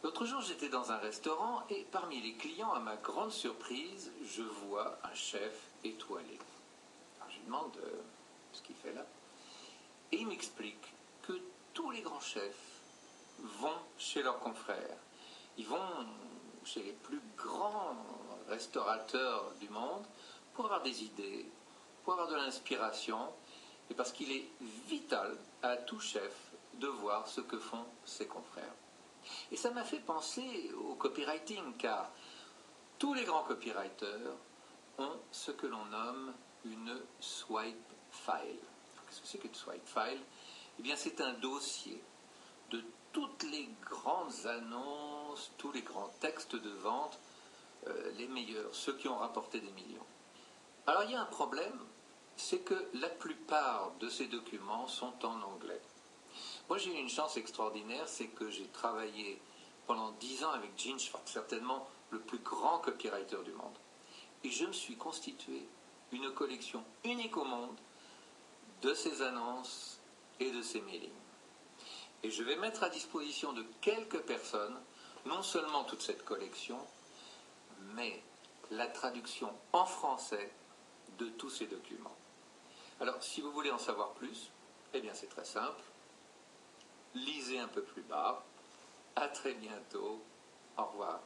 L'autre jour, j'étais dans un restaurant et parmi les clients, à ma grande surprise, je vois un chef étoilé. Alors, je lui demande ce qu'il fait là. Et il m'explique que tous les grands chefs vont chez leurs confrères. Ils vont chez les plus grands restaurateurs du monde pour avoir des idées, pour avoir de l'inspiration, et parce qu'il est vital à tout chef de voir ce que font ses confrères. Et ça m'a fait penser au copywriting, car tous les grands copywriters ont ce que l'on nomme une swipe file. Qu'est-ce que c'est qu'une swipe file? Eh bien, c'est un dossier de toutes les grandes annonces, tous les grands textes de vente, les meilleurs, ceux qui ont rapporté des millions. Alors, il y a un problème, c'est que la plupart de ces documents sont en anglais. Moi, j'ai eu une chance extraordinaire, c'est que j'ai travaillé pendant 10 ans avec Gene Schwartz, certainement le plus grand copywriter du monde. Et je me suis constitué une collection unique au monde de ses annonces et de ses mailings. Et je vais mettre à disposition de quelques personnes, non seulement toute cette collection, mais la traduction en français de tous ces documents. Alors, si vous voulez en savoir plus, eh bien c'est très simple. Lisez un peu plus bas. À très bientôt. Au revoir.